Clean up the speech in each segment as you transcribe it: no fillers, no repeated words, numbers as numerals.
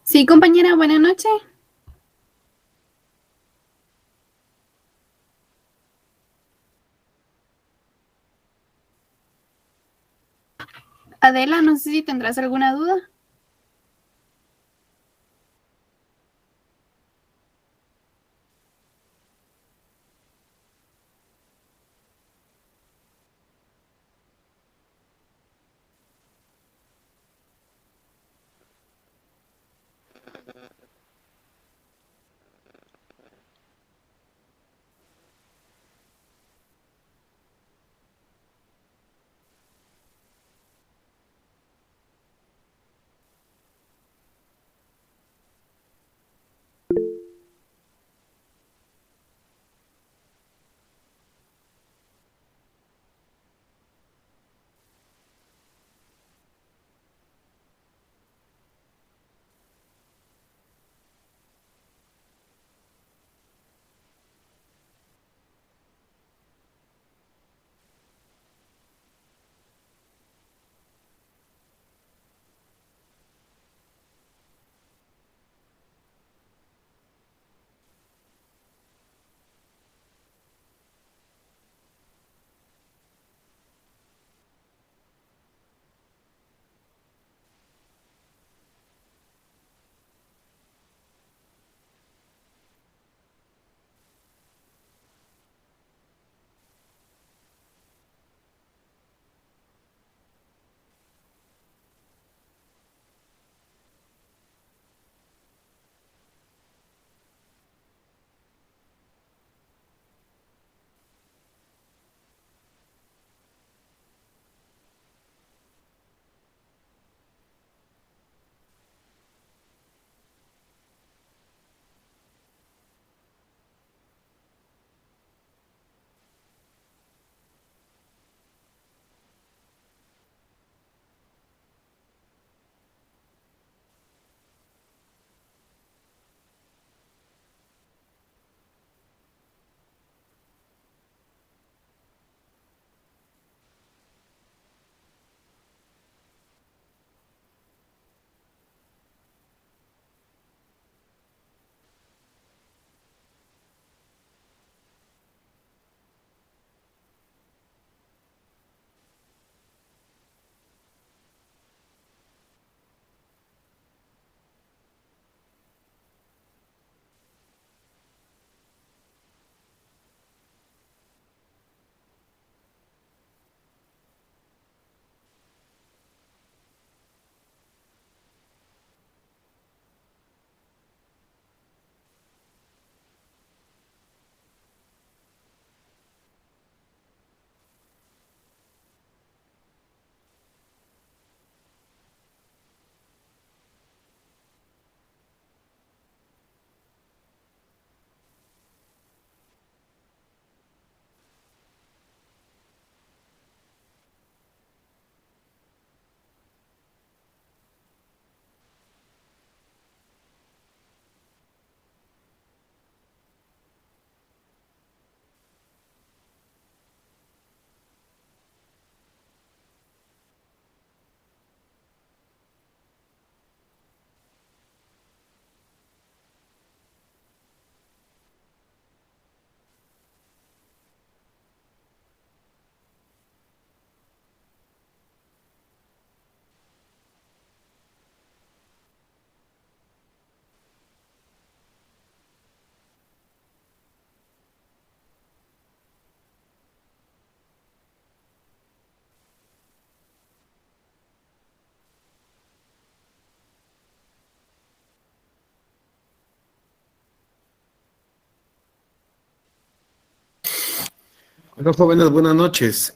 Sí, compañera, buenas noches. Adela, no sé si tendrás alguna duda. Hola jóvenes, buenas noches.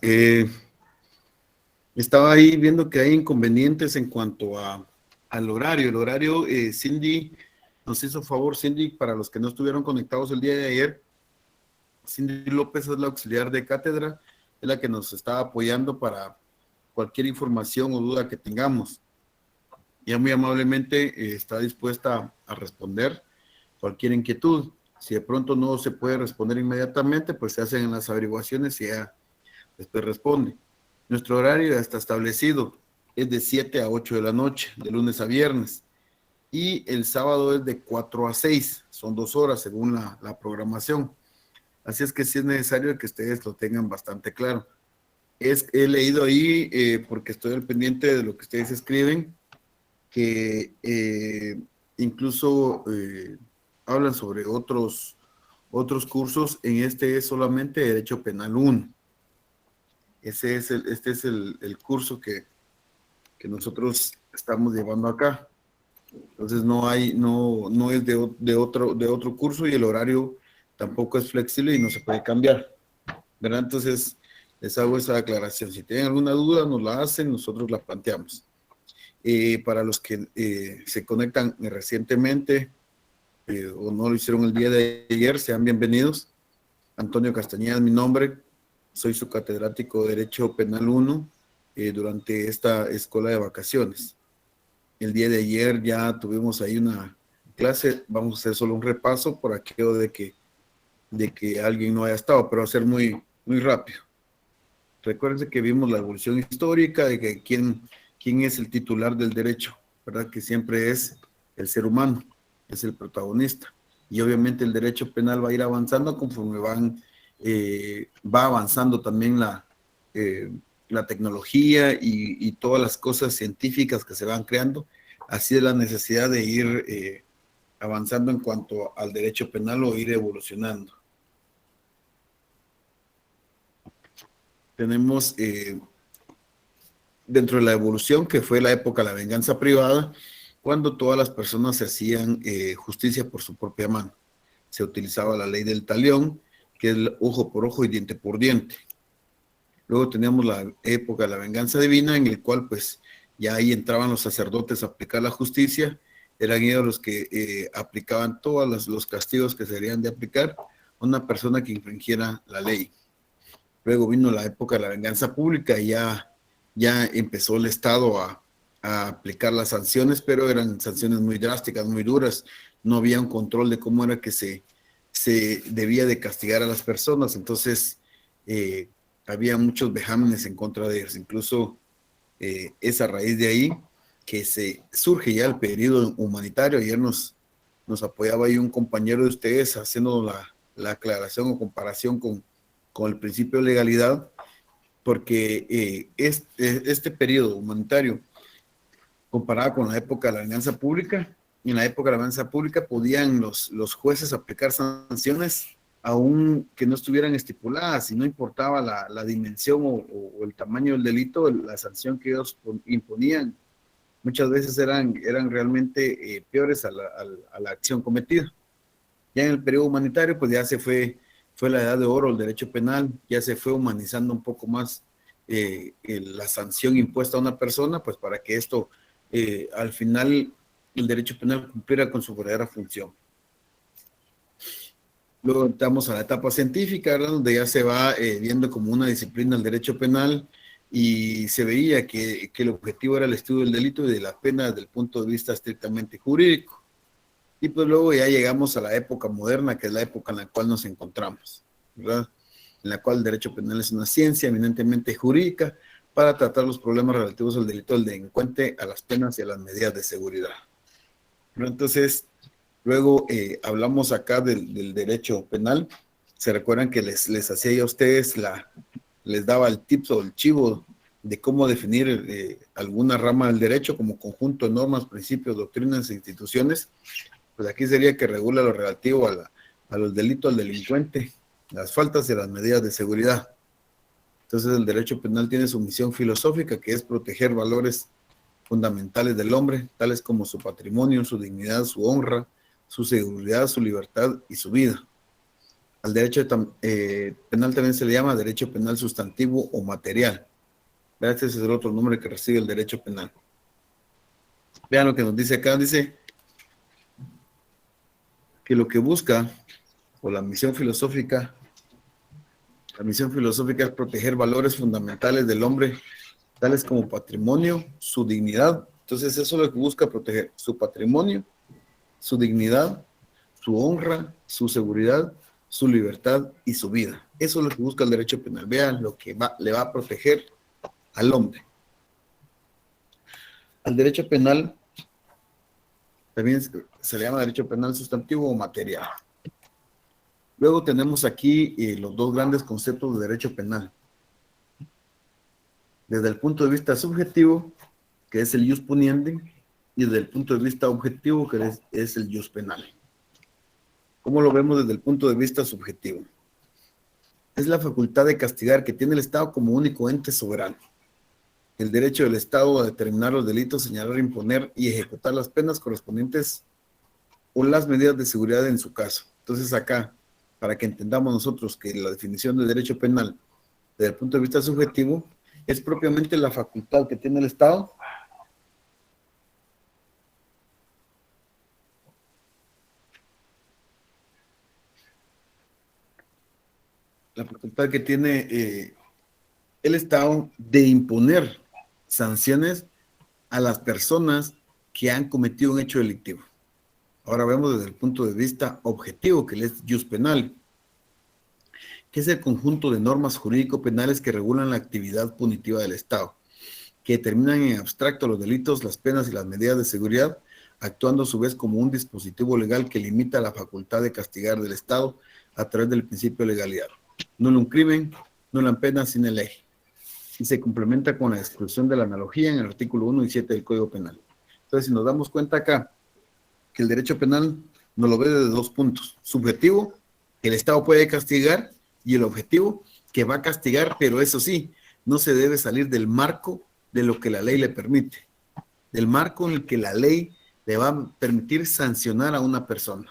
Estaba ahí viendo que hay inconvenientes en cuanto al horario. El horario, Cindy nos hizo favor, Cindy, para los que no estuvieron conectados el día de ayer, Cindy López es la auxiliar de cátedra, es la que nos está apoyando para cualquier información o duda que tengamos. Ella muy amablemente está dispuesta a responder cualquier inquietud. Si de pronto no se puede responder inmediatamente, pues se hacen las averiguaciones y ella después responde. Nuestro horario ya está establecido, es de 7 a 8 de la noche, de lunes a viernes. y el sábado es de 4 a 6, son 2 horas según la programación. Así es que sí es necesario que ustedes lo tengan bastante claro. He leído ahí, porque estoy al pendiente de lo que ustedes escriben, que incluso hablan sobre otros cursos. En este es solamente Derecho Penal 1. Este es el curso que nosotros estamos llevando acá. Entonces no es de otro curso, y el horario tampoco es flexible y no se puede cambiar, ¿verdad? Entonces les hago esa aclaración. Si tienen alguna duda, nos la hacen, nosotros la planteamos. Para los que se conectan recientemente o no lo hicieron el día de ayer, sean bienvenidos. Antonio Castañeda es mi nombre, soy su catedrático de Derecho Penal 1 durante esta escuela de vacaciones. El día de ayer ya tuvimos ahí una clase, vamos a hacer solo un repaso por aquello de que alguien no haya estado, pero va a ser muy, muy rápido. Recuérdense que vimos la evolución histórica de que quién es el titular del derecho, ¿verdad? Que siempre es el ser humano, es el protagonista. Y obviamente el derecho penal va a ir avanzando conforme va avanzando también la tecnología y todas las cosas científicas que se van creando. Así es la necesidad de ir avanzando en cuanto al derecho penal o ir evolucionando. Tenemos dentro de la evolución, que fue la época de la venganza privada, cuando todas las personas se hacían justicia por su propia mano. Se utilizaba la ley del talión, que es el ojo por ojo y diente por diente. Luego teníamos la época de la venganza divina, en el cual pues ya ahí entraban los sacerdotes a aplicar la justicia. Eran ellos los que aplicaban todos los castigos que se deberían de aplicar a una persona que infringiera la ley. Luego vino la época de la venganza pública y ya empezó el Estado a aplicar las sanciones, pero eran sanciones muy drásticas, muy duras. No había un control de cómo era que se debía de castigar a las personas. Entonces, había muchos vejámenes en contra de ellos. Incluso es a raíz de ahí que surge ya el periodo humanitario. Ayer nos apoyaba ahí un compañero de ustedes haciendo la aclaración o comparación con el principio de legalidad, porque este periodo humanitario, comparado con la época de la venganza pública, en la época de la venganza pública podían los jueces aplicar sanciones aún que no estuvieran estipuladas, y no importaba la dimensión o el tamaño del delito, la sanción que ellos imponían muchas veces eran realmente peores a la acción cometida. Ya en el periodo humanitario, pues ya fue la edad de oro, el derecho penal, ya se fue humanizando un poco más la sanción impuesta a una persona, pues para que esto, al final, el derecho penal cumpliera con su verdadera función. Luego entramos a la etapa científica, ¿verdad? Donde ya se va viendo como una disciplina el derecho penal, y se veía que el objetivo era el estudio del delito y de la pena desde el punto de vista estrictamente jurídico. Y pues luego ya llegamos a la época moderna, que es la época en la cual nos encontramos, ¿verdad? En la cual el derecho penal es una ciencia eminentemente jurídica para tratar los problemas relativos al delito del delincuente, a las penas y a las medidas de seguridad. ¿No? Entonces, luego hablamos acá del derecho penal. ¿Se recuerdan que les hacía yo a ustedes, les daba el tips o el chivo de cómo definir alguna rama del derecho como conjunto de normas, principios, doctrinas e instituciones? Pues aquí sería que regula lo relativo a los delitos al delincuente, las faltas y las medidas de seguridad. Entonces el derecho penal tiene su misión filosófica, que es proteger valores fundamentales del hombre, tales como su patrimonio, su dignidad, su honra, su seguridad, su libertad y su vida. Al derecho penal también se le llama derecho penal sustantivo o material. Este es el otro nombre que recibe el derecho penal. Vean lo que nos dice acá, dice que lo que busca, o la misión filosófica es proteger valores fundamentales del hombre, tales como patrimonio, su dignidad. Entonces eso es lo que busca proteger: su patrimonio, su dignidad, su honra, su seguridad, su libertad y su vida. Eso es lo que busca el derecho penal. Vean lo que le va a proteger al hombre. Al derecho penal También se le llama derecho penal sustantivo o material. Luego tenemos aquí los dos grandes conceptos de derecho penal. Desde el punto de vista subjetivo, que es el ius puniendi, y desde el punto de vista objetivo, que es el ius penal. ¿Cómo lo vemos desde el punto de vista subjetivo? Es la facultad de castigar que tiene el Estado como único ente soberano. El derecho del Estado a determinar los delitos, señalar, imponer y ejecutar las penas correspondientes o las medidas de seguridad en su caso. Entonces acá, para que entendamos nosotros que la definición de derecho penal desde el punto de vista subjetivo es propiamente la facultad que tiene el Estado el Estado de imponer sanciones a las personas que han cometido un hecho delictivo. Ahora vemos desde el punto de vista objetivo, que es ius penal, que es el conjunto de normas jurídico-penales que regulan la actividad punitiva del Estado, que determinan en abstracto los delitos, las penas y las medidas de seguridad, actuando a su vez como un dispositivo legal que limita la facultad de castigar del Estado a través del principio de legalidad. Nulo un crimen, nula pena sine ley. Y se complementa con la exclusión de la analogía en el artículo 1 y 7 del Código Penal. Entonces, si nos damos cuenta acá, que el derecho penal nos lo ve desde dos puntos. Subjetivo, que el Estado puede castigar, y el objetivo, que va a castigar, pero eso sí, no se debe salir del marco de lo que la ley le permite, del marco en el que la ley le va a permitir sancionar a una persona.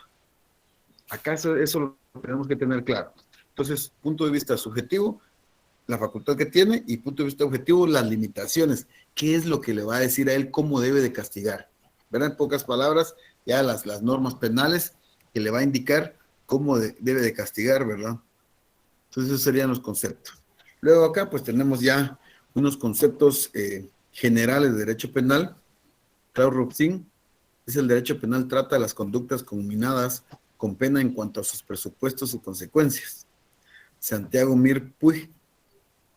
Acá eso lo tenemos que tener claro. Entonces, punto de vista subjetivo, la facultad que tiene, y punto de vista objetivo, las limitaciones. ¿Qué es lo que le va a decir a él cómo debe de castigar? ¿Verdad? En pocas palabras, ya las normas penales que le va a indicar cómo debe de castigar, ¿verdad? Entonces, esos serían los conceptos. Luego acá, pues tenemos ya unos conceptos generales de derecho penal. Klaus Rufin dice: el derecho penal trata de las conductas combinadas con pena en cuanto a sus presupuestos y consecuencias. Santiago Mir Puig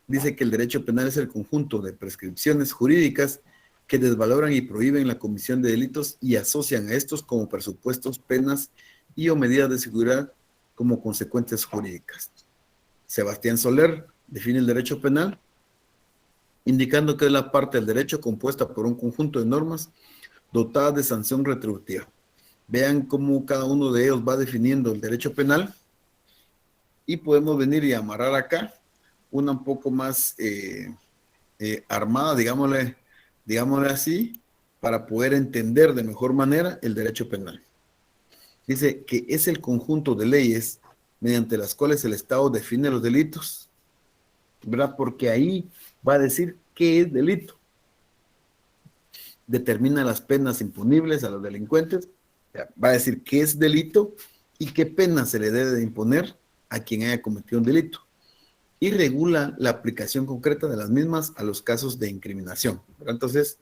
dice que el derecho penal es el conjunto de prescripciones jurídicas que desvaloran y prohíben la comisión de delitos y asocian a estos como presupuestos, penas y o medidas de seguridad como consecuencias jurídicas. Sebastián Soler define el derecho penal indicando que es la parte del derecho compuesta por un conjunto de normas dotadas de sanción retributiva. Vean cómo cada uno de ellos va definiendo el derecho penal y podemos venir y amarrar acá una un poco más armada, digámosle así, para poder entender de mejor manera el derecho penal. Dice que es el conjunto de leyes mediante las cuales el Estado define los delitos, ¿verdad? Porque ahí va a decir qué es delito. Determina las penas imponibles a los delincuentes, va a decir qué es delito y qué pena se le debe de imponer a quien haya cometido un delito. Y regula la aplicación concreta de las mismas a los casos de incriminación, ¿verdad? Entonces,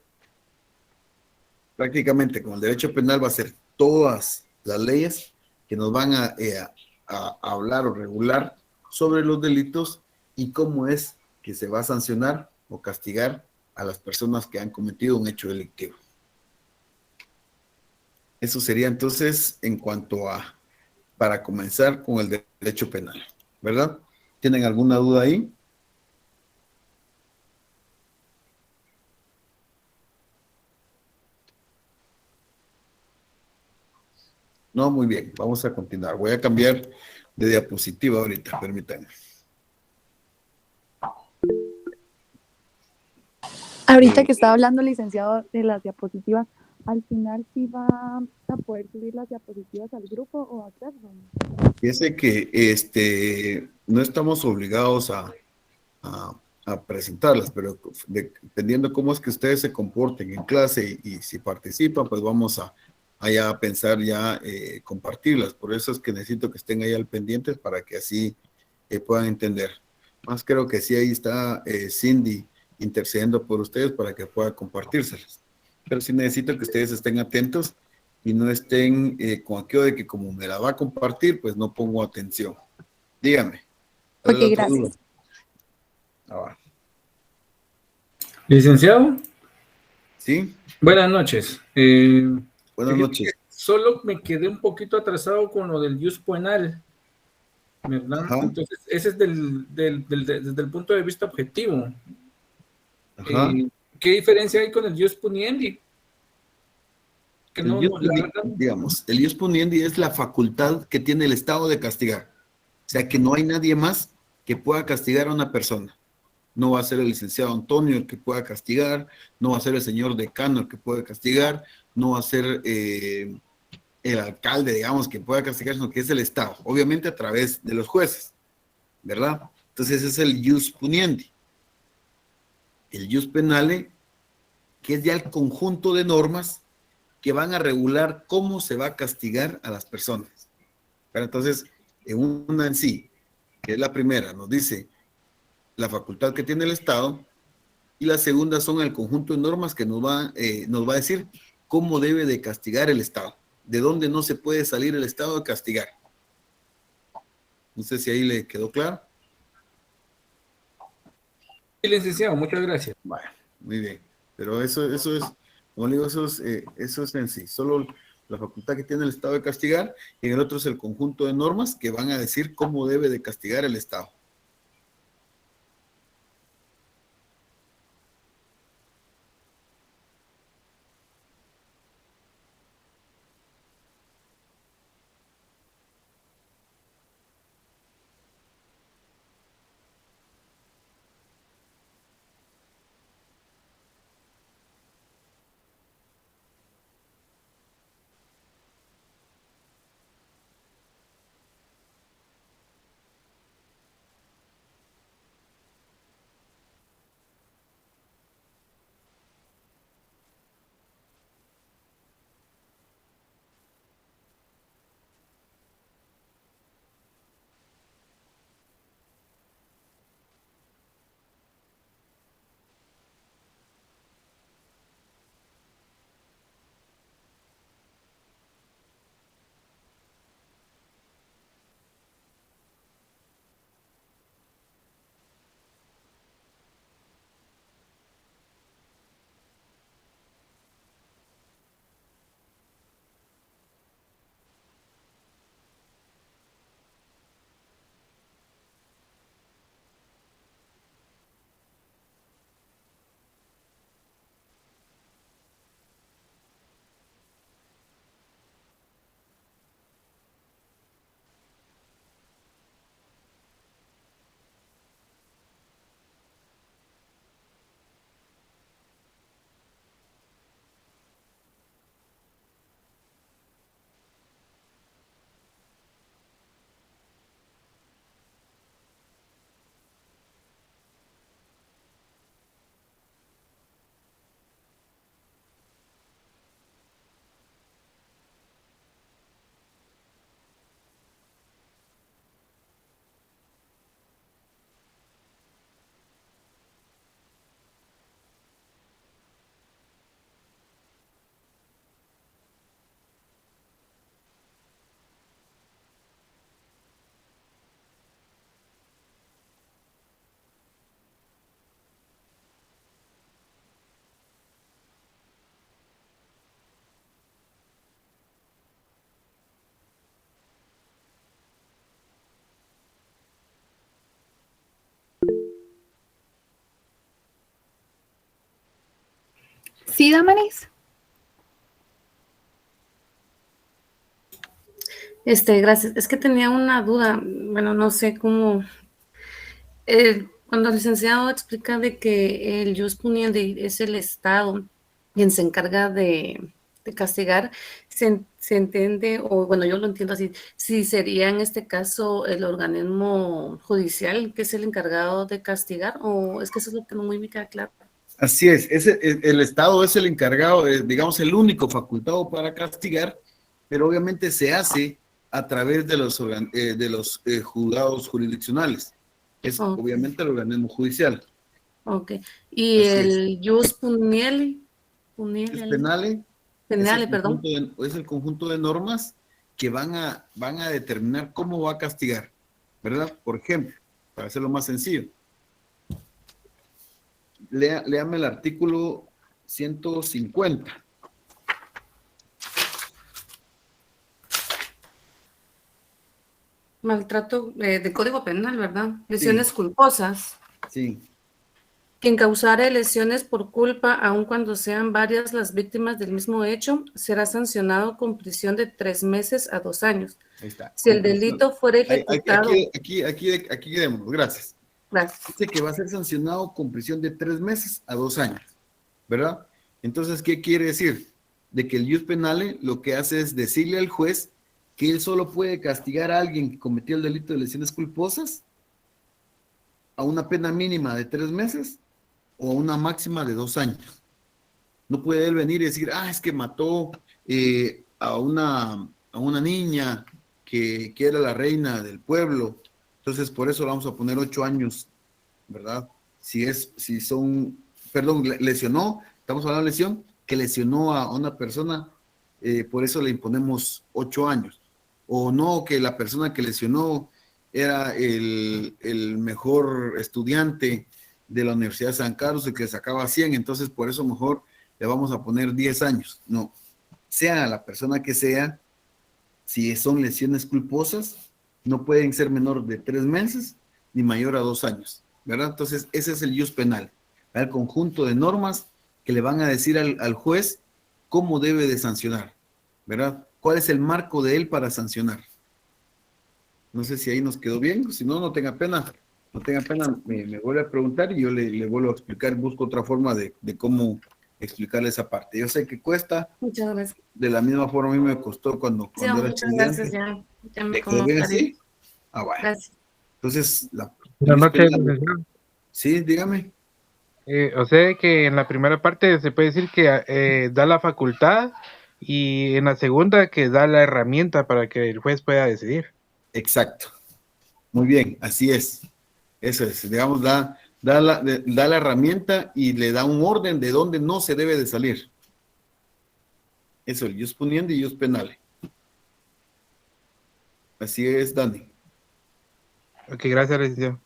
prácticamente con el derecho penal va a ser todas las leyes que nos van a hablar o regular sobre los delitos y cómo es que se va a sancionar o castigar a las personas que han cometido un hecho delictivo. Eso sería entonces en cuanto a, para comenzar con el derecho penal, ¿verdad? ¿Tienen alguna duda ahí? No, muy bien, vamos a continuar. Voy a cambiar de diapositiva ahorita, permítanme. Ahorita que estaba hablando, licenciado, de las diapositivas, al final sí va a poder subir las diapositivas al grupo o a Classroom. Fíjese que no estamos obligados a presentarlas, pero dependiendo cómo es que ustedes se comporten en clase y si participan, pues vamos a pensar compartirlas. Por eso es que necesito que estén ahí al pendiente para que así puedan entender. Más creo que sí, ahí está Cindy intercediendo por ustedes para que pueda compartírselas. Pero sí necesito que ustedes estén atentos y no estén con aquello de que como me la va a compartir, pues no pongo atención. Dígame. Ok, gracias. Licenciado. ¿Sí? Buenas noches. Buenas noches. solo me quedé un poquito atrasado con lo del jus penal, ¿verdad? Ajá. Entonces, ese es desde el punto de vista objetivo. Ajá. ¿Qué diferencia hay con el jus puniendi? Que El no, jus la puniendi, verdad, digamos, el jus puniendi es la facultad que tiene el Estado de castigar. O sea que no hay nadie más que pueda castigar a una persona. No va a ser el licenciado Antonio el que pueda castigar, no va a ser el señor decano el que pueda castigar, no va a ser el alcalde, digamos, que pueda castigar, sino que es el Estado, obviamente a través de los jueces, ¿verdad? Entonces ese es el jus puniendi. El jus penale, que es ya el conjunto de normas que van a regular cómo se va a castigar a las personas. Pero entonces, en una en sí, que es la primera, nos dice la facultad que tiene el Estado, y la segunda son el conjunto de normas que nos va a decir cómo debe de castigar el Estado, de dónde no se puede salir el Estado a castigar. No sé si ahí le quedó claro. sí, licenciado, muchas gracias. Bueno, muy bien. Pero eso es, como le digo, eso es en sí. Solo la facultad que tiene el Estado de castigar, y en el otro es el conjunto de normas que van a decir cómo debe de castigar el Estado. ¿Sí, Damaris? Gracias. Es que tenía una duda, bueno, no sé cómo, cuando el licenciado explica de que el jus puniendi es el Estado quien se encarga de castigar, se entiende, o bueno, yo lo entiendo así, si sería en este caso el organismo judicial que es el encargado de castigar, o es que eso es lo que no muy me queda claro. Así es, el Estado es el encargado, digamos, el único facultado para castigar, pero obviamente se hace a través de los juzgados jurisdiccionales. Es Ok. obviamente el organismo judicial. Ok. Y Así es. el jus puniendi, Es penale, penale, perdón. es el conjunto de normas que van a determinar cómo va a castigar, ¿verdad? Por ejemplo, para hacerlo más sencillo, léame el artículo 150. maltrato de Código Penal, ¿verdad? Sí, Lesiones culposas. sí, Quien causare lesiones por culpa, aun cuando sean varias las víctimas del mismo hecho, será sancionado con prisión de 3 meses a 2 años. ahí está. Si el Conclusión. delito fuera ejecutado, Aquí quedémonos, gracias. gracias. Dice que va a ser sancionado con prisión de 3 meses a 2 años, ¿verdad? Entonces, ¿qué quiere decir? De que el jus penale lo que hace es decirle al juez que él solo puede castigar a alguien que cometió el delito de lesiones culposas a una pena mínima de 3 meses o a una máxima de 2 años. No puede él venir y decir, es que mató a una niña que era la reina del pueblo, entonces por eso le vamos a poner 8 años, ¿verdad? Lesionó, estamos hablando de lesión, que lesionó a una persona, por eso le imponemos 8 años. O no, que la persona que lesionó era el mejor estudiante de la Universidad de San Carlos, el que sacaba 100, entonces por eso mejor le vamos a poner 10 años. No, sea la persona que sea, si son lesiones culposas, no pueden ser menor de 3 meses ni mayor a 2 años, ¿verdad? Entonces, ese es el jus penal, el conjunto de normas que le van a decir al juez cómo debe de sancionar, ¿verdad? ¿Cuál es el marco de él para sancionar? No sé si ahí nos quedó bien, si no, no tenga pena, me vuelve a preguntar y yo le vuelvo a explicar, busco otra forma de cómo explicarle esa parte. Yo sé que cuesta, Muchas gracias. de la misma forma a mí me costó cuando Sí, era muchas gracias, estudiante. ya me ¿Te quedó como bien clarito. así? Bueno. Gracias. Entonces, Buenas noches, licenciado. sí, dígame. O sea que en la primera parte se puede decir que da la facultad y en la segunda que da la herramienta para que el juez pueda decidir. Exacto. Muy bien, así es. Eso es, digamos, da la herramienta y le da un orden de dónde no se debe de salir. Eso, el jus puniendi y jus penale. Así es, Dani. Ok, gracias, licenciado.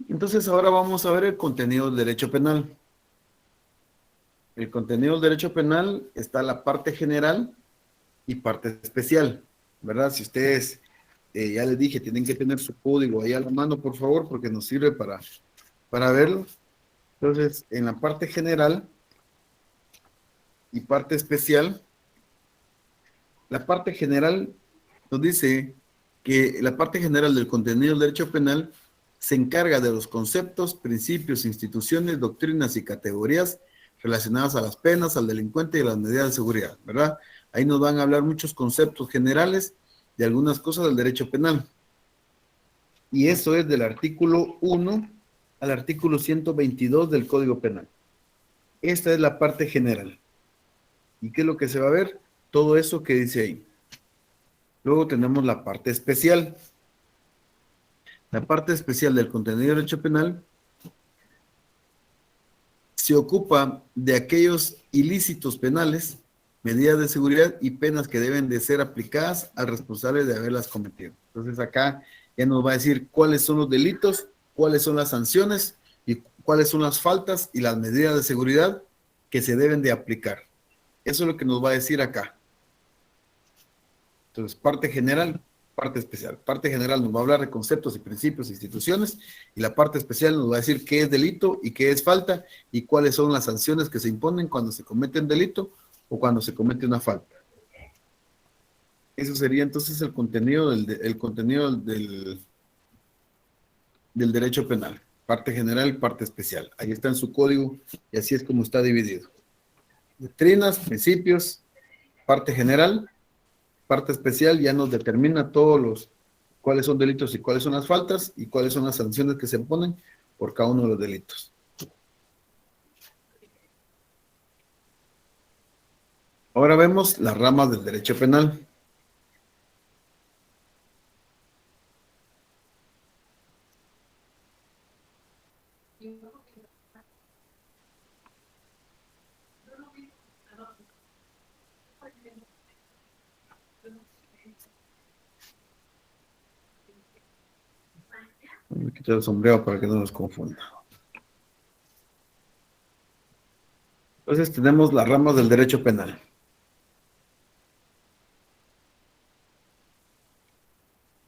Entonces, ahora vamos a ver el contenido del derecho penal. El contenido del derecho penal está la parte general y parte especial, ¿verdad? Si ustedes, ya les dije, tienen que tener su código ahí a la mano, por favor, porque nos sirve para verlo. Entonces, en la parte general y parte especial, la parte general nos dice que la parte general del contenido del derecho penal se encarga de los conceptos, principios, instituciones, doctrinas y categorías relacionadas a las penas, al delincuente y a las medidas de seguridad, ¿verdad? Ahí nos van a hablar muchos conceptos generales de algunas cosas del derecho penal. Y eso es del artículo 1 al artículo 122 del Código Penal. Esta es la parte general. ¿Y qué es lo que se va a ver? Todo eso que dice ahí. Luego tenemos la parte especial. La parte especial del contenido del derecho penal se ocupa de aquellos ilícitos penales, medidas de seguridad y penas que deben de ser aplicadas al responsable de haberlas cometido. Entonces acá ya nos va a decir cuáles son los delitos, cuáles son las sanciones y cuáles son las faltas y las medidas de seguridad que se deben de aplicar. Eso es lo que nos va a decir acá. Entonces, parte general, parte especial. Parte general nos va a hablar de conceptos y principios e instituciones, y la parte especial nos va a decir qué es delito y qué es falta, y cuáles son las sanciones que se imponen cuando se comete un delito o cuando se comete una falta. Eso sería entonces el contenido del derecho penal. Parte general y parte especial. Ahí está en su código y así es como está dividido. Doctrinas, principios, parte general, parte especial ya nos determina cuáles son delitos y cuáles son las faltas y cuáles son las sanciones que se ponen por cada uno de los delitos. Ahora vemos las ramas del derecho penal. Voy a quitar el sombrero para que no nos confunda. Entonces tenemos las ramas del derecho penal.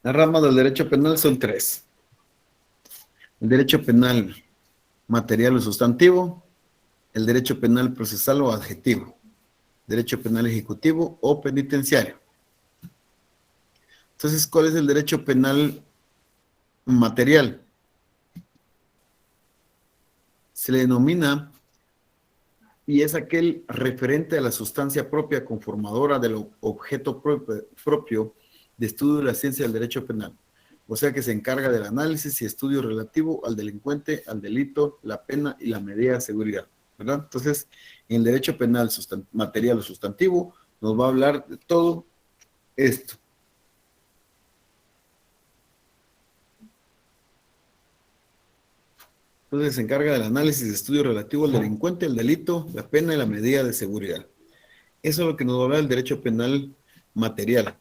Las ramas del derecho penal son 3. El derecho penal material o sustantivo, el derecho penal procesal o adjetivo, derecho penal ejecutivo o penitenciario. Entonces, ¿cuál es el derecho penal material? Se le denomina y es aquel referente a la sustancia propia conformadora del objeto propio de estudio de la ciencia del derecho penal. O sea que se encarga del análisis y estudio relativo al delincuente, al delito, la pena y la medida de seguridad, ¿verdad? Entonces, en el derecho penal material o sustantivo nos va a hablar de todo esto. Entonces se encarga del análisis de estudio relativo al delincuente, el delito, la pena y la medida de seguridad. Eso es lo que nos va a hablar el derecho penal material.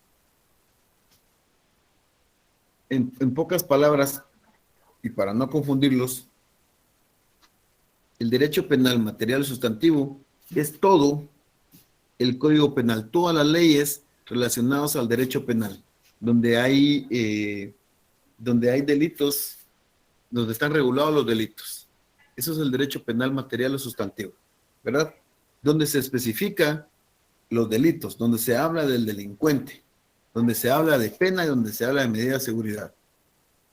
En pocas palabras, y para no confundirlos, el derecho penal material sustantivo es todo el Código Penal, todas las leyes relacionadas al derecho penal, donde hay delitos, donde están regulados los delitos. Eso es el derecho penal material o sustantivo, ¿verdad? Donde se especifica los delitos, donde se habla del delincuente, donde se habla de pena y donde se habla de medida de seguridad.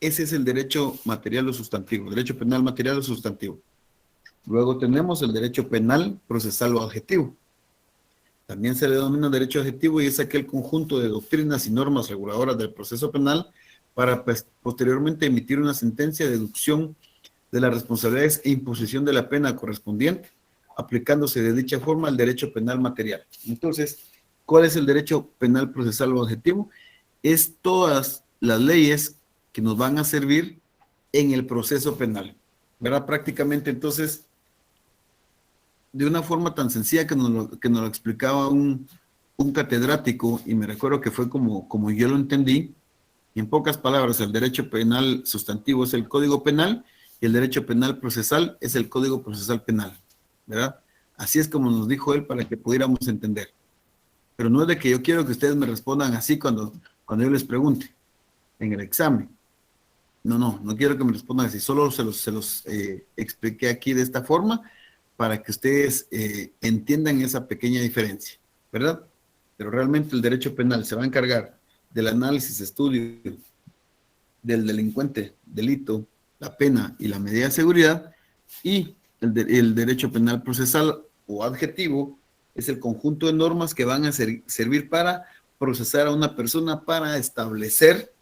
Ese es el derecho material o sustantivo, derecho penal material o sustantivo. Luego tenemos el derecho penal procesal o adjetivo. También se le denomina derecho adjetivo y es aquel conjunto de doctrinas y normas reguladoras del proceso penal para posteriormente emitir una sentencia de deducción de las responsabilidades e imposición de la pena correspondiente, aplicándose de dicha forma el derecho penal material. Entonces, ¿cuál es el derecho penal procesal o adjetivo? Es todas las leyes que nos van a servir en el proceso penal, ¿verdad? Prácticamente, entonces, de una forma tan sencilla que nos lo explicaba un catedrático, y me recuerdo que fue como yo lo entendí, y en pocas palabras, el derecho penal sustantivo es el Código Penal y el derecho penal procesal es el Código Procesal Penal, ¿verdad? Así es como nos dijo él para que pudiéramos entender. Pero no es de que yo quiero que ustedes me respondan así cuando yo les pregunte en el examen. No quiero que me respondan así, solo se los expliqué aquí de esta forma para que ustedes entiendan esa pequeña diferencia, ¿verdad? Pero realmente el derecho penal se va a encargar del análisis, estudio del delincuente, delito, la pena y la medida de seguridad, y el derecho penal procesal o adjetivo es el conjunto de normas que van a servir para procesar a una persona para establecer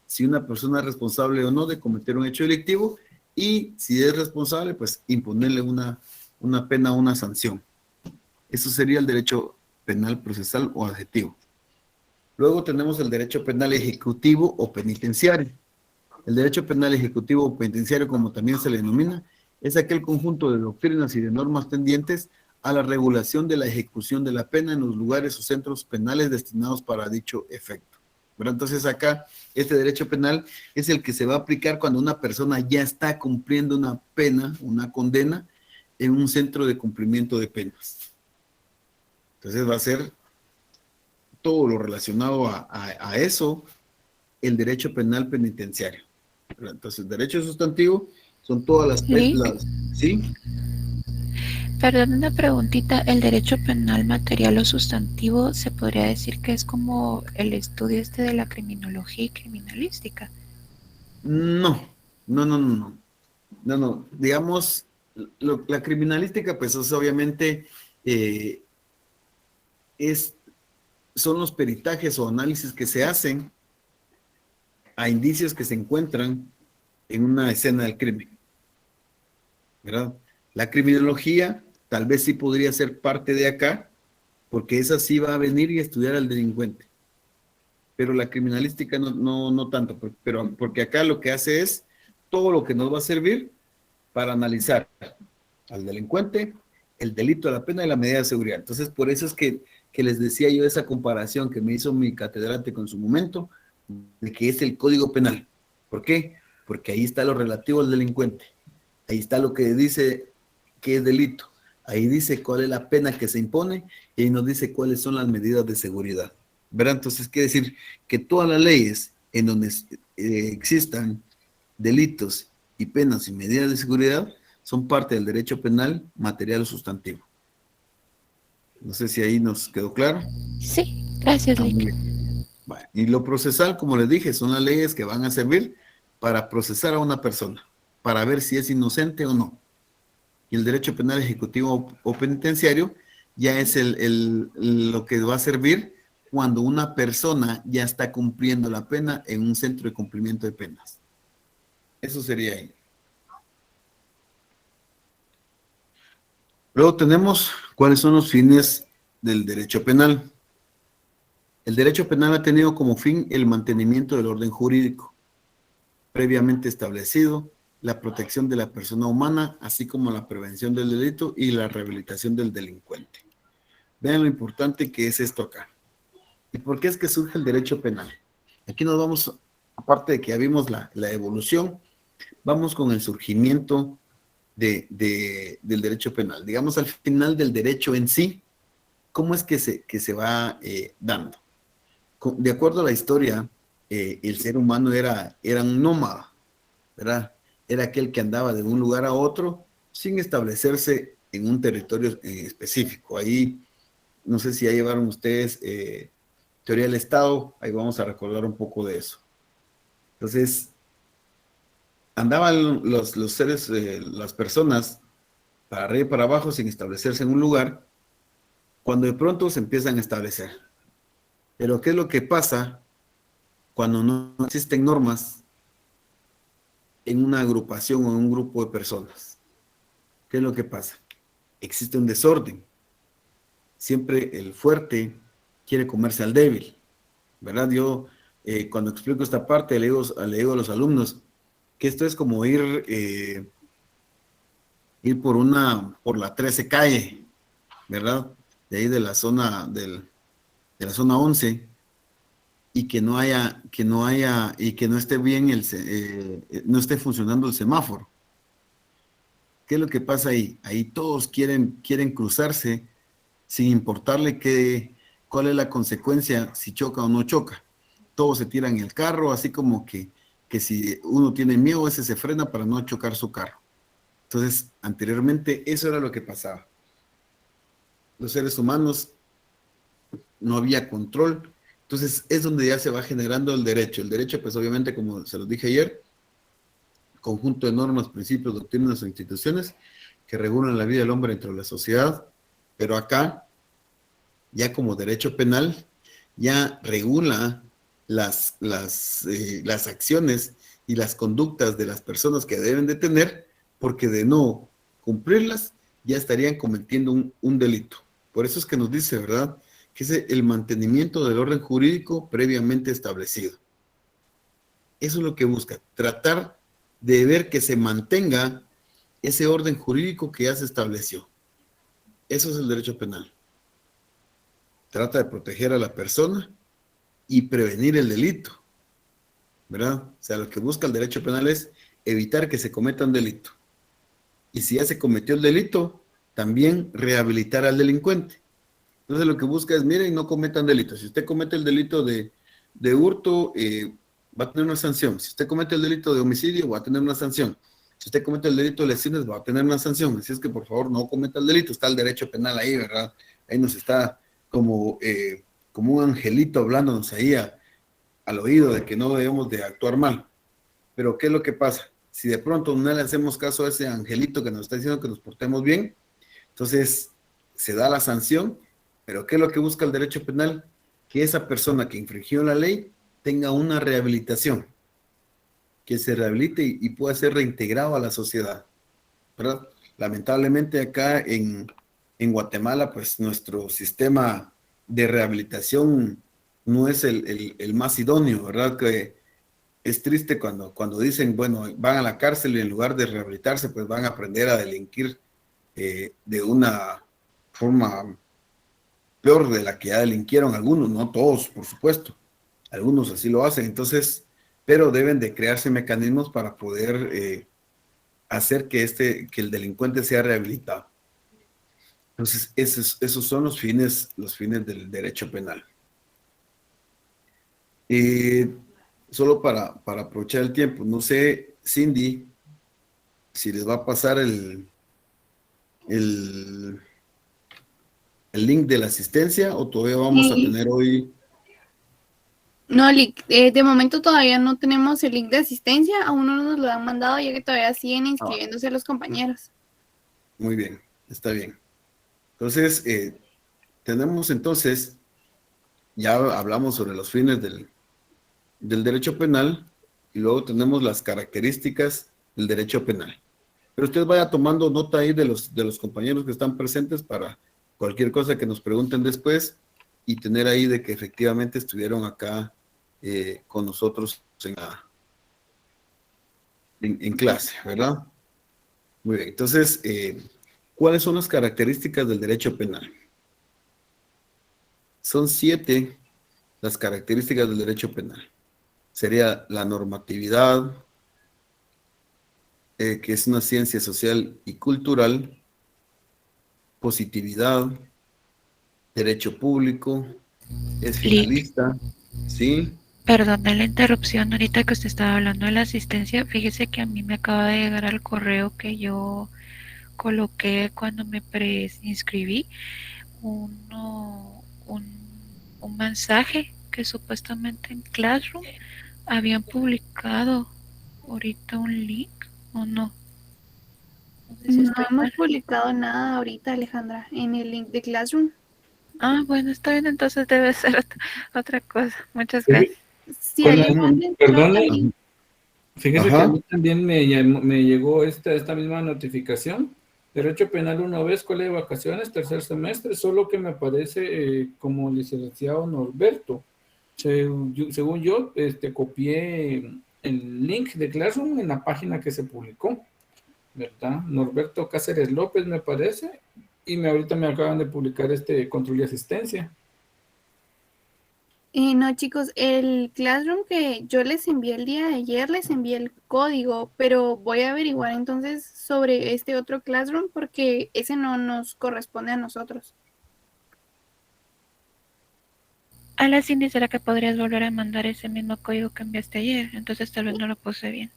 si una persona es responsable o no de cometer un hecho delictivo y si es responsable, pues imponerle una pena o una sanción. Eso sería el derecho penal procesal o adjetivo. Luego tenemos el derecho penal ejecutivo o penitenciario. El derecho penal ejecutivo o penitenciario, como también se le denomina, es aquel conjunto de doctrinas y de normas tendientes a la regulación de la ejecución de la pena en los lugares o centros penales destinados para dicho efecto. ¿Verdad? Entonces acá, este derecho penal es el que se va a aplicar cuando una persona ya está cumpliendo una pena, una condena, en un centro de cumplimiento de penas. Entonces va a ser todo lo relacionado a eso, el derecho penal penitenciario. ¿Verdad? Entonces, derecho sustantivo son todas las penas, ¿sí? Perdón, una preguntita. ¿El derecho penal material o sustantivo se podría decir que es como el estudio de la criminología y criminalística? No. Digamos, la criminalística, pues es obviamente, son los peritajes o análisis que se hacen a indicios que se encuentran en una escena del crimen, ¿verdad? La criminología tal vez sí podría ser parte de acá, porque esa sí va a venir y estudiar al delincuente. Pero la criminalística no tanto, pero porque acá lo que hace es todo lo que nos va a servir para analizar al delincuente, el delito, la pena y la medida de seguridad. Entonces, por eso es que les decía yo esa comparación que me hizo mi catedrático en su momento, de que es el Código Penal. ¿Por qué? Porque ahí está lo relativo al delincuente. Ahí está lo que dice que es delito. Ahí dice cuál es la pena que se impone y ahí nos dice cuáles son las medidas de seguridad. ¿Verdad? Entonces, quiere decir que todas las leyes en donde existan delitos y penas y medidas de seguridad son parte del derecho penal material o sustantivo. No sé si ahí nos quedó claro. Sí, gracias, Muy Lick. bien. Bueno, y lo procesal, como les dije, son las leyes que van a servir para procesar a una persona, para ver si es inocente o no. Y el derecho penal ejecutivo o penitenciario ya es lo que va a servir cuando una persona ya está cumpliendo la pena en un centro de cumplimiento de penas. Eso sería ahí. Luego tenemos cuáles son los fines del derecho penal. El derecho penal ha tenido como fin el mantenimiento del orden jurídico previamente establecido, la protección de la persona humana, así como la prevención del delito y la rehabilitación del delincuente. Vean lo importante que es esto acá. ¿Y por qué es que surge el derecho penal? Aquí nos vamos, aparte de que ya vimos la evolución, vamos con el surgimiento del derecho penal. Digamos, al final del derecho en sí, ¿cómo es que se va dando? De acuerdo a la historia, el ser humano era un nómada, ¿verdad? Era aquel que andaba de un lugar a otro sin establecerse en un territorio específico. Ahí, no sé si ya llevaron ustedes teoría del Estado, ahí vamos a recordar un poco de eso. Entonces, andaban los seres, las personas, para arriba y para abajo sin establecerse en un lugar, cuando de pronto se empiezan a establecer. Pero ¿qué es lo que pasa cuando no existen normas en una agrupación o en un grupo de personas? ¿Qué es lo que pasa? Existe un desorden. Siempre el fuerte quiere comerse al débil, ¿verdad? Yo, cuando explico esta parte, le digo a los alumnos que esto es como ir por la 13 calle, ¿verdad? De ahí de la zona, de la zona 11, y que no esté bien, no esté funcionando el semáforo. ¿Qué es lo que pasa ahí? Ahí todos quieren cruzarse sin importarle cuál es la consecuencia, si choca o no choca. Todos se tiran el carro, así como que si uno tiene miedo, ese se frena para no chocar su carro. Entonces, anteriormente eso era lo que pasaba. Los seres humanos no había control. Entonces, es donde ya se va generando el derecho. El derecho, pues obviamente, como se los dije ayer, conjunto de normas, principios, doctrinas o instituciones que regulan la vida del hombre dentro de la sociedad, pero acá, ya como derecho penal, ya regula las acciones y las conductas de las personas que deben de tener, porque de no cumplirlas, ya estarían cometiendo un delito. Por eso es que nos dice, ¿verdad?, que es el mantenimiento del orden jurídico previamente establecido. Eso es lo que busca, tratar de ver que se mantenga ese orden jurídico que ya se estableció. Eso es el derecho penal. Trata de proteger a la persona y prevenir el delito, ¿verdad? O sea, lo que busca el derecho penal es evitar que se cometa un delito. Y si ya se cometió el delito, también rehabilitar al delincuente. Entonces lo que busca es, miren, no cometan delitos. Si usted comete el delito de hurto, va a tener una sanción. Si usted comete el delito de homicidio, va a tener una sanción. Si usted comete el delito de lesiones, va a tener una sanción. Así es que, por favor, no cometa el delito. Está el derecho penal ahí, ¿verdad? Ahí nos está como un angelito hablándonos ahí al oído de que no debemos de actuar mal. Pero, ¿qué es lo que pasa? Si de pronto no le hacemos caso a ese angelito que nos está diciendo que nos portemos bien, entonces se da la sanción. Pero ¿qué es lo que busca el derecho penal? Que esa persona que infringió la ley tenga una rehabilitación, que se rehabilite y pueda ser reintegrado a la sociedad, ¿verdad? Lamentablemente acá en Guatemala, pues nuestro sistema de rehabilitación no es el más idóneo, ¿verdad? Que es triste cuando dicen, bueno, van a la cárcel y en lugar de rehabilitarse, pues van a aprender a delinquir de una forma peor de la que ya delinquieron algunos, no todos, por supuesto. Algunos así lo hacen, entonces, pero deben de crearse mecanismos para poder hacer que el delincuente sea rehabilitado. Entonces, esos son los fines del derecho penal. solo para aprovechar el tiempo, no sé, Cindy, si les va a pasar el, el link de la asistencia o todavía vamos a Sí. tener hoy. No, de momento todavía no tenemos el link de asistencia, aún no nos lo han mandado, ya que todavía siguen inscribiéndose los compañeros. Muy bien, está bien. Entonces, tenemos entonces, ya hablamos sobre los fines del derecho penal y luego tenemos las características del derecho penal. Pero usted vaya tomando nota ahí de los compañeros que están presentes para cualquier cosa que nos pregunten después y tener ahí de que efectivamente estuvieron acá con nosotros en clase, ¿verdad? Muy bien, entonces, ¿cuáles son las características del derecho penal? Son 7 las características del derecho penal. Sería la normatividad, que es una ciencia social y cultural, positividad, derecho público, es finalista, ¿sí? Perdone la interrupción, ahorita que usted estaba hablando de la asistencia, fíjese que a mí me acaba de llegar al correo que yo coloqué cuando me preinscribí un mensaje que supuestamente en Classroom habían publicado ahorita un link, ¿o no? No sé si No estoy hemos mal. publicado nada ahorita, Alejandra, en el link de Classroom. Ah, bueno, está bien, entonces debe ser otra cosa. Muchas Fíjese- gracias. Si Bueno, alguien manda entrar perdone, también. fíjese que a Ajá. mí también me llegó esta misma notificación. Derecho penal una vez, escuela de vacaciones, tercer semestre, solo que me aparece como licenciado Norberto. Según yo, copié el link de Classroom en la página que se publicó, ¿verdad? Norberto Cáceres López me parece, y ahorita me acaban de publicar este control y asistencia. No, chicos, el Classroom que yo les envié el día de ayer, les envié el código, pero voy a averiguar entonces sobre este otro Classroom porque ese no nos corresponde a nosotros. A la Cindy, ¿será que podrías volver a mandar ese mismo código que enviaste ayer? Entonces tal vez no lo puse bien.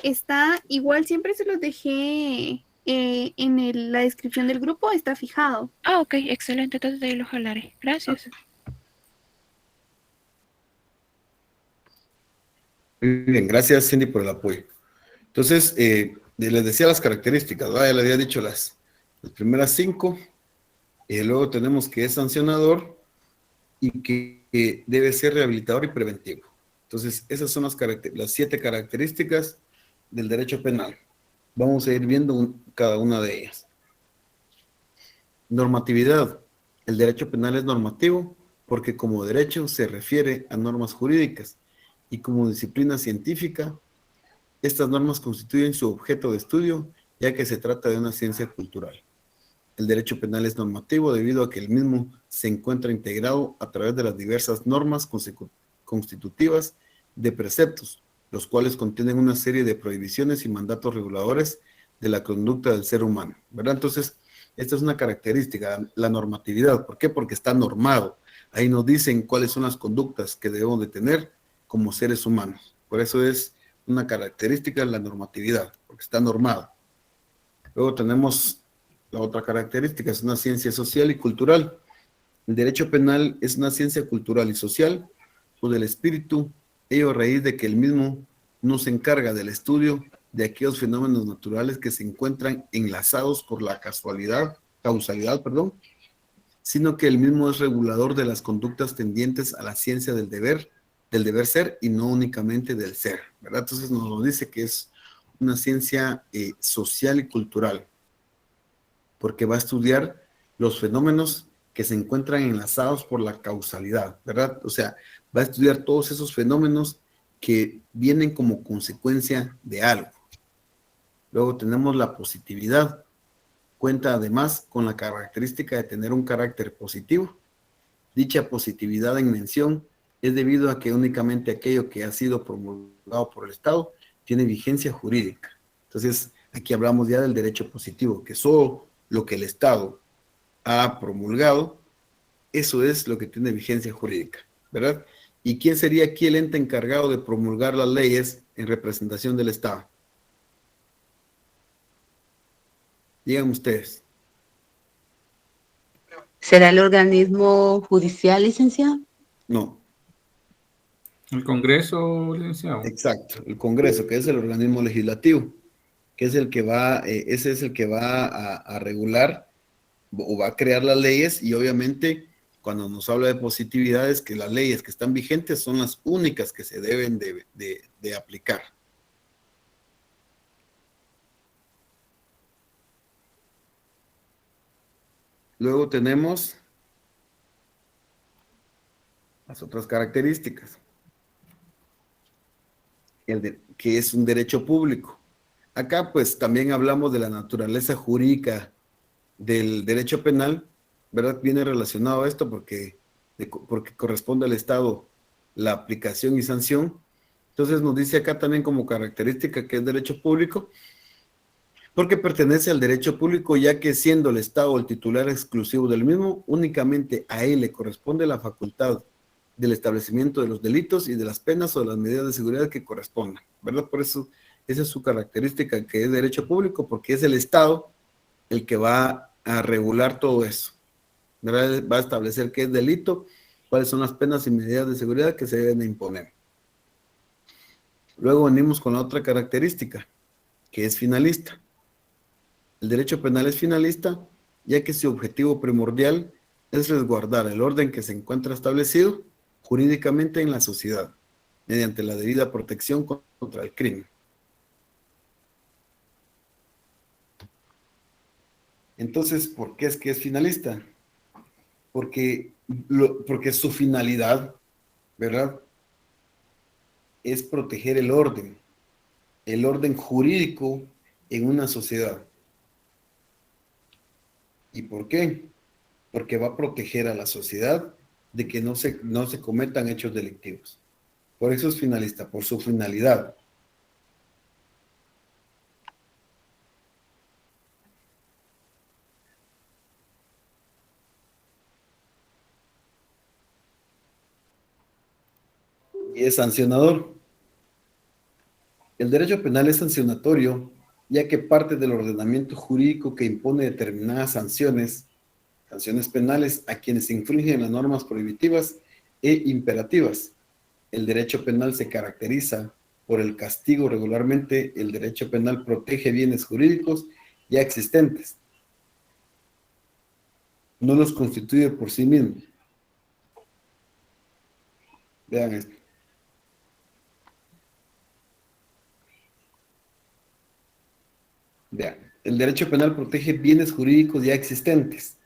Está igual, siempre se los dejé en la descripción del grupo, está fijado. Ah, ok, excelente, entonces de ahí lo jalaré. Gracias. Muy bien, gracias Cindy por el apoyo. Entonces, les decía las características, ¿verdad? Ya les había dicho las primeras 5, luego tenemos que es sancionador y que debe ser rehabilitador y preventivo. Entonces, esas son las 7 características del derecho penal. Vamos a ir viendo cada una de ellas. Normatividad. El derecho penal es normativo porque como derecho se refiere a normas jurídicas y como disciplina científica, estas normas constituyen su objeto de estudio, ya que se trata de una ciencia cultural. El derecho penal es normativo debido a que el mismo se encuentra integrado a través de las diversas normas constitutivas de preceptos, los cuales contienen una serie de prohibiciones y mandatos reguladores de la conducta del ser humano, ¿verdad? Entonces, esta es una característica, la normatividad. ¿Por qué? Porque está normado. Ahí nos dicen cuáles son las conductas que debemos de tener como seres humanos. Por eso es una característica de la normatividad, porque está normado. Luego tenemos la otra característica, es una ciencia social y cultural. El derecho penal es una ciencia cultural y social, o del espíritu, ello a raíz de que el mismo no se encarga del estudio de aquellos fenómenos naturales que se encuentran enlazados por la causalidad, sino que el mismo es regulador de las conductas tendientes a la ciencia del deber ser y no únicamente del ser, ¿verdad? Entonces nos dice que es una ciencia social y cultural, porque va a estudiar los fenómenos que se encuentran enlazados por la causalidad, ¿verdad? O sea, va a estudiar todos esos fenómenos que vienen como consecuencia de algo. Luego tenemos la positividad. Cuenta además con la característica de tener un carácter positivo. Dicha positividad en mención es debido a que únicamente aquello que ha sido promulgado por el Estado tiene vigencia jurídica. Entonces, aquí hablamos ya del derecho positivo, que solo lo que el Estado ha promulgado, eso es lo que tiene vigencia jurídica, ¿verdad? ¿Y quién sería aquí el ente encargado de promulgar las leyes en representación del Estado? Digan ustedes. ¿Será el organismo judicial, licenciado? No, El Congreso, licenciado. exacto, el Congreso, que es el organismo legislativo, que es el que va, ese es el que va a regular o va a crear las leyes, y obviamente cuando nos habla de positividad es que las leyes que están vigentes son las únicas que se deben de aplicar. Luego tenemos las otras características, que es un derecho público. Acá pues también hablamos de la naturaleza jurídica del derecho penal, ¿verdad? Viene relacionado a esto porque corresponde al Estado la aplicación y sanción. Entonces nos dice acá también como característica que es derecho público, porque pertenece al derecho público, ya que siendo el Estado el titular exclusivo del mismo, únicamente a él le corresponde la facultad del establecimiento de los delitos y de las penas o de las medidas de seguridad que correspondan, ¿verdad? Por eso esa es su característica, que es derecho público, porque es el Estado el que va a regular todo eso, ¿verdad? Va a establecer qué es delito, cuáles son las penas y medidas de seguridad que se deben de imponer. Luego venimos con la otra característica, que es finalista. El derecho penal es finalista, ya que su objetivo primordial es resguardar el orden que se encuentra establecido jurídicamente en la sociedad, mediante la debida protección contra el crimen. Entonces, ¿por qué es que es finalista? Porque su finalidad, ¿verdad?, es proteger el orden jurídico en una sociedad. ¿Y por qué? Porque va a proteger a la sociedad de que no se cometan hechos delictivos. Por eso es finalista, por su finalidad. Y es sancionador. El derecho penal es sancionatorio, ya que parte del ordenamiento jurídico que impone determinadas sanciones penales a quienes infringen las normas prohibitivas e imperativas. El derecho penal se caracteriza por el castigo. Regularmente, el derecho penal protege bienes jurídicos ya existentes. No los constituye por sí mismo. Vean esto. Vean, el derecho penal protege bienes jurídicos ya existentes.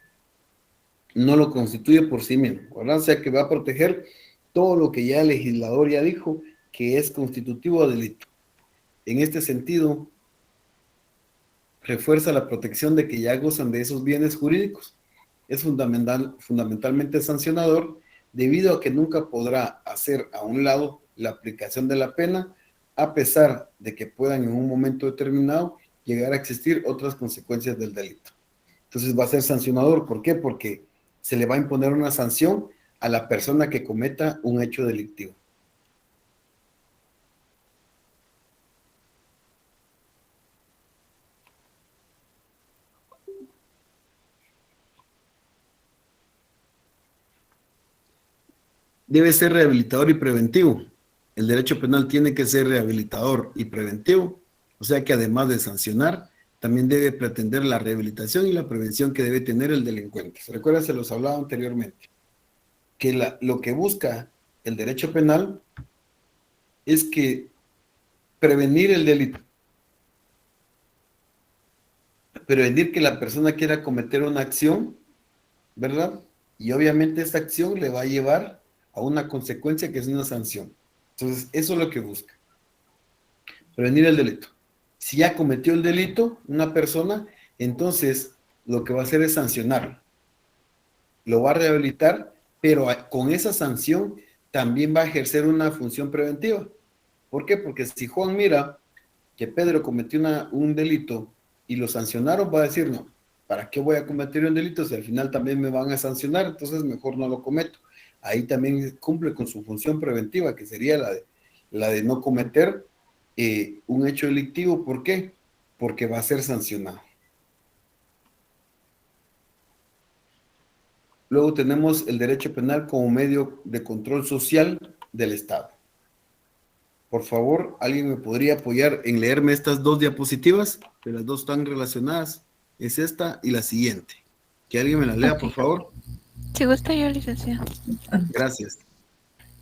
No lo constituye por sí mismo, ¿verdad? O sea que va a proteger todo lo que ya el legislador ya dijo que es constitutivo de delito. En este sentido, refuerza la protección de que ya gozan de esos bienes jurídicos. Es fundamentalmente sancionador, debido a que nunca podrá hacer a un lado la aplicación de la pena, a pesar de que puedan en un momento determinado llegar a existir otras consecuencias del delito. Entonces va a ser sancionador. ¿Por qué? Porque se le va a imponer una sanción a la persona que cometa un hecho delictivo. Debe ser rehabilitador y preventivo. El derecho penal tiene que ser rehabilitador y preventivo, o sea que además de sancionar, también debe pretender la rehabilitación y la prevención que debe tener el delincuente. ¿Se recuerda? Se los hablaba anteriormente, que lo que busca el derecho penal es que prevenir el delito, prevenir que la persona quiera cometer una acción, ¿verdad? Y obviamente esta acción le va a llevar a una consecuencia que es una sanción. Entonces, eso es lo que busca. Prevenir el delito. Si ya cometió el delito una persona, entonces lo que va a hacer es sancionarlo. Lo va a rehabilitar, pero con esa sanción también va a ejercer una función preventiva. ¿Por qué? Porque si Juan mira que Pedro cometió un delito y lo sancionaron, va a decir, no, ¿para qué voy a cometer un delito si al final también me van a sancionar? Entonces mejor no lo cometo. ahí también cumple con su función preventiva, que sería la de no cometer un hecho delictivo. ¿Por qué? Porque va a ser sancionado. Luego tenemos el derecho penal como medio de control social del Estado. Por favor, ¿alguien me podría apoyar en leerme estas dos diapositivas? Que las dos están relacionadas. Es esta y la siguiente. Que alguien me las lea, por Ok. favor. Si gusta yo, licenciado. Gracias.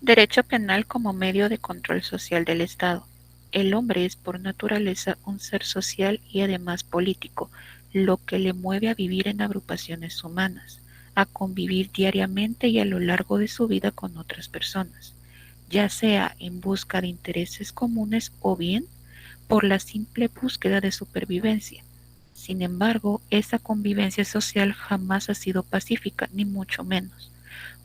Derecho penal como medio de control social del Estado. El hombre es por naturaleza un ser social y además político, lo que le mueve a vivir en agrupaciones humanas, a convivir diariamente y a lo largo de su vida con otras personas, ya sea en busca de intereses comunes o bien por la simple búsqueda de supervivencia. Sin embargo, esa convivencia social jamás ha sido pacífica, ni mucho menos,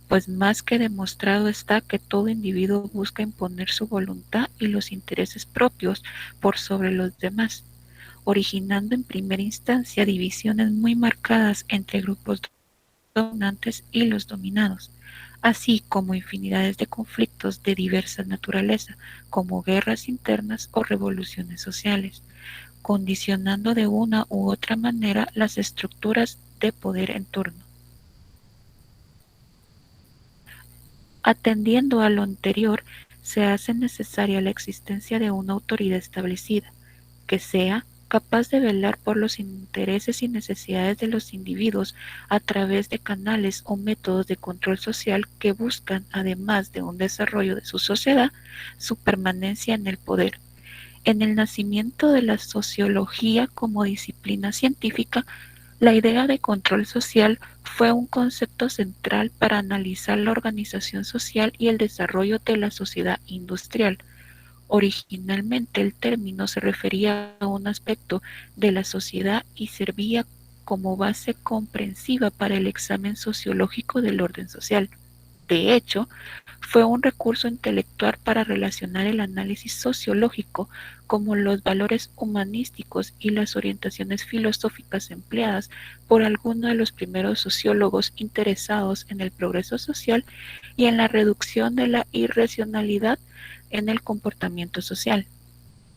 pues más que demostrado está que todo individuo busca imponer su voluntad y los intereses propios por sobre los demás, originando en primera instancia divisiones muy marcadas entre grupos dominantes y los dominados, así como infinidades de conflictos de diversa naturaleza, como guerras internas o revoluciones sociales, condicionando de una u otra manera las estructuras de poder en turno. Atendiendo a lo anterior, se hace necesaria la existencia de una autoridad establecida, que sea capaz de velar por los intereses y necesidades de los individuos a través de canales o métodos de control social que buscan, además de un desarrollo de su sociedad, su permanencia en el poder. En el nacimiento de la sociología como disciplina científica, la idea de control social fue un concepto central para analizar la organización social y el desarrollo de la sociedad industrial. Originalmente el término se refería a un aspecto de la sociedad y servía como base comprensiva para el examen sociológico del orden social. De hecho, fue un recurso intelectual para relacionar el análisis sociológico como los valores humanísticos y las orientaciones filosóficas empleadas por algunos de los primeros sociólogos interesados en el progreso social y en la reducción de la irracionalidad en el comportamiento social.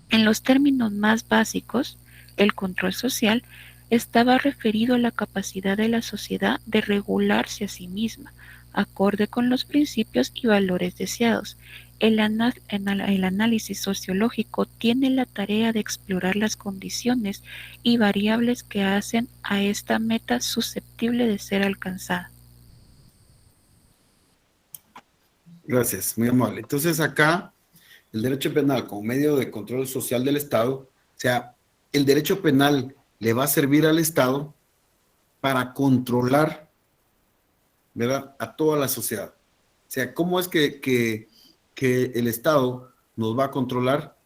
En los términos más básicos, el control social estaba referido a la capacidad de la sociedad de regularse a sí misma, acorde con los principios y valores deseados. El análisis sociológico tiene la tarea de explorar las condiciones y variables que hacen a esta meta susceptible de ser alcanzada. Gracias, muy amable. Entonces acá, el derecho penal como medio de control social del Estado, o sea, el derecho penal le va a servir al Estado para controlar, ¿verdad?, a toda la sociedad. O sea, ¿cómo es que el Estado nos va a controlar?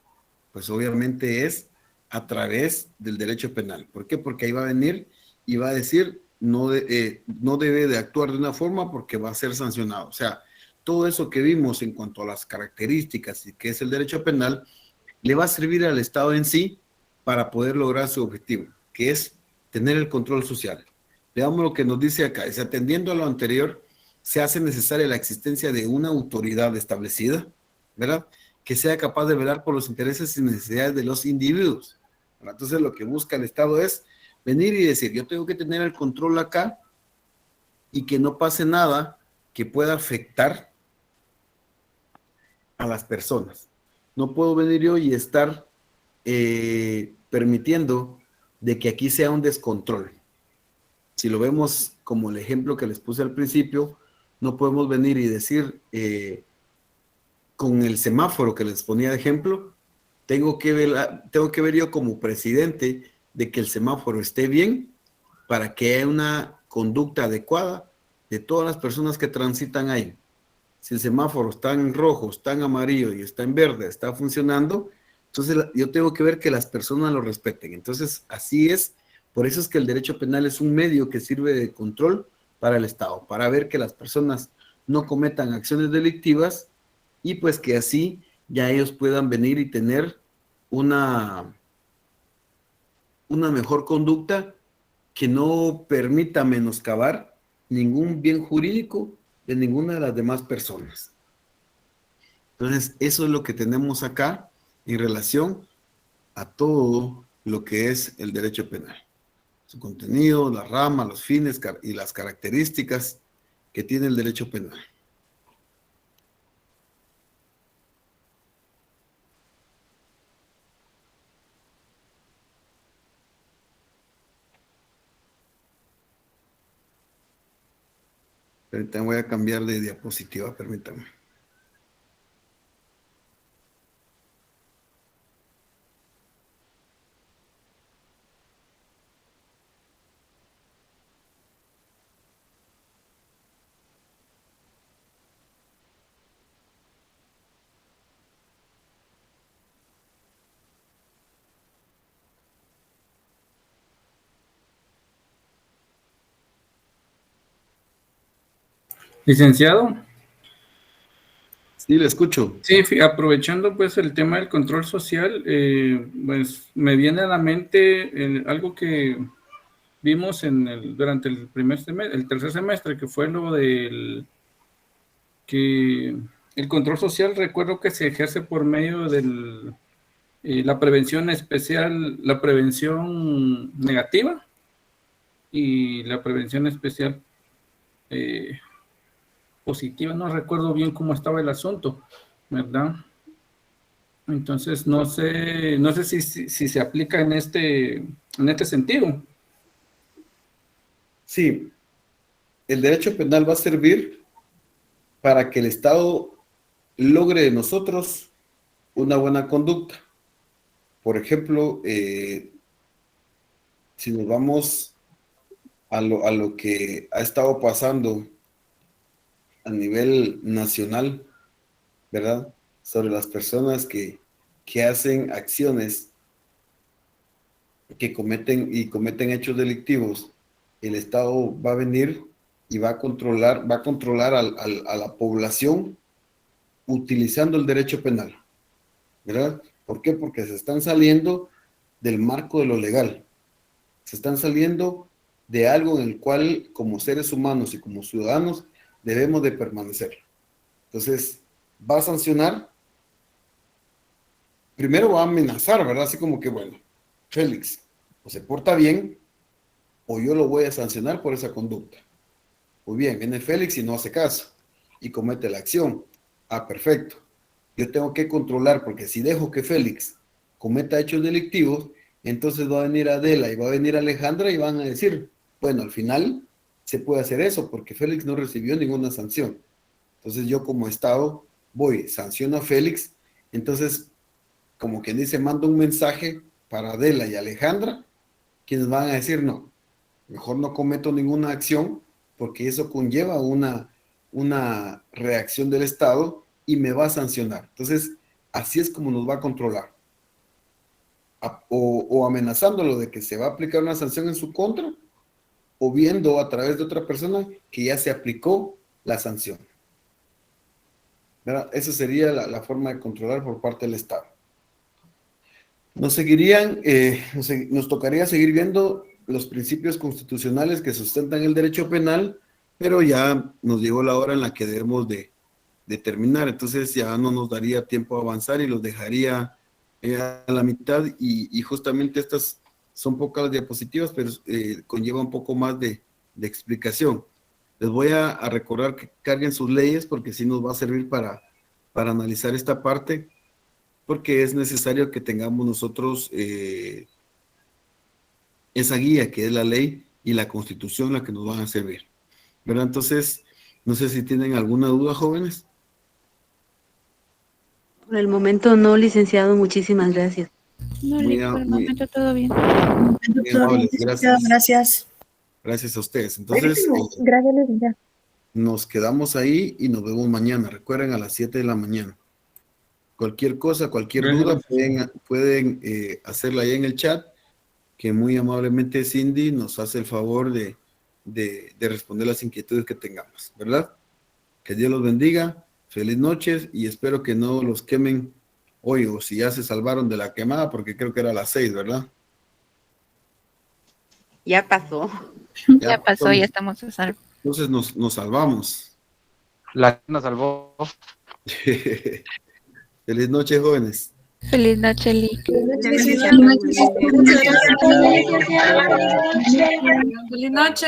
Pues obviamente es a través del derecho penal. ¿Por qué? Porque ahí va a venir y va a decir, no debe de actuar de una forma porque va a ser sancionado. O sea, todo eso que vimos en cuanto a las características y que es el derecho penal, le va a servir al Estado en sí para poder lograr su objetivo, que es tener el control social. Veamos lo que nos dice acá. Es atendiendo a lo anterior, se hace necesaria la existencia de una autoridad establecida, ¿verdad?, que sea capaz de velar por los intereses y necesidades de los individuos. Entonces lo que busca el Estado es venir y decir, yo tengo que tener el control acá y que no pase nada que pueda afectar a las personas. No puedo venir yo y estar permitiendo de que aquí sea un descontrol. Si lo vemos como el ejemplo que les puse al principio, no podemos venir y decir con el semáforo que les ponía de ejemplo, tengo que ver yo como presidente de que el semáforo esté bien para que haya una conducta adecuada de todas las personas que transitan ahí. Si el semáforo está en rojo, está en amarillo y está en verde, está funcionando, entonces yo tengo que ver que las personas lo respeten. Entonces, así es. Por eso es que el derecho penal es un medio que sirve de control para el Estado, para ver que las personas no cometan acciones delictivas y pues que así ya ellos puedan venir y tener una mejor conducta que no permita menoscabar ningún bien jurídico de ninguna de las demás personas. Entonces, eso es lo que tenemos acá en relación a todo lo que es el derecho penal. Su contenido, la rama, los fines y las características que tiene el derecho penal. Ahorita voy a cambiar de diapositiva, permítame. Licenciado. Sí, le escucho. Sí, aprovechando pues el tema del control social, pues me viene a la mente algo que vimos durante el tercer semestre, que fue lo del que el control social, recuerdo que se ejerce por medio de la prevención especial, la prevención negativa y la prevención especial positiva. No recuerdo bien cómo estaba el asunto, ¿verdad? Entonces no sé si se aplica en este sentido. Sí, el derecho penal va a servir para que el Estado logre de nosotros una buena conducta. Por ejemplo, si nos vamos a lo que ha estado pasando a nivel nacional, ¿verdad? Sobre las personas que hacen acciones, que cometen hechos delictivos, el Estado va a venir y va a controlar a la población utilizando el derecho penal, ¿verdad? ¿Por qué? Porque se están saliendo del marco de lo legal. Se están saliendo de algo en el cual, como seres humanos y como ciudadanos, debemos de permanecer. Entonces, va a sancionar, primero va a amenazar, ¿verdad? Así como que, bueno, Félix, o se porta bien, o yo lo voy a sancionar por esa conducta. Muy bien, viene Félix y no hace caso, y comete la acción. Ah, perfecto. Yo tengo que controlar, porque si dejo que Félix cometa hechos delictivos, entonces va a venir Adela y va a venir Alejandra y van a decir, bueno, al final se puede hacer eso, porque Félix no recibió ninguna sanción. Entonces yo como Estado voy, sanciono a Félix, entonces, como quien dice, mando un mensaje para Adela y Alejandra, quienes van a decir, no, mejor no cometo ninguna acción, porque eso conlleva una reacción del Estado y me va a sancionar. Entonces, así es como nos va a controlar. O amenazándolo de que se va a aplicar una sanción en su contra, o viendo a través de otra persona que ya se aplicó la sanción. ¿Verdad? Esa sería la forma de controlar por parte del Estado. Nos tocaría seguir viendo los principios constitucionales que sustentan el derecho penal, pero ya nos llegó la hora en la que debemos de terminar, entonces ya no nos daría tiempo a avanzar y los dejaría a la mitad, y justamente estas son pocas diapositivas, pero conlleva un poco más de explicación. Les voy a recordar que carguen sus leyes, porque sí nos va a servir para analizar esta parte, porque es necesario que tengamos nosotros esa guía que es la ley y la Constitución la que nos van a servir, ¿verdad? Entonces, no sé si tienen alguna duda, jóvenes. Por el momento no, licenciado, muchísimas gracias. No, por el momento todo bien. Muy amables, gracias. Gracias. Gracias a ustedes. Entonces, Gracias, licenciado. nos quedamos ahí y nos vemos mañana. Recuerden, a las 7 de la mañana. Cualquier cosa, cualquier duda, pueden hacerla ahí en el chat, que muy amablemente Cindy nos hace el favor de responder las inquietudes que tengamos, ¿verdad? Que Dios los bendiga, feliz noches, y espero que no los quemen hoy, o si ya se salvaron de la quemada, porque creo que era a las 6, ¿verdad? Ya pasó. Ya pasó, ya estamos a salvo. Entonces nos salvamos. La nos salvó. Feliz noche, jóvenes. Feliz noche, Lick. Feliz noche.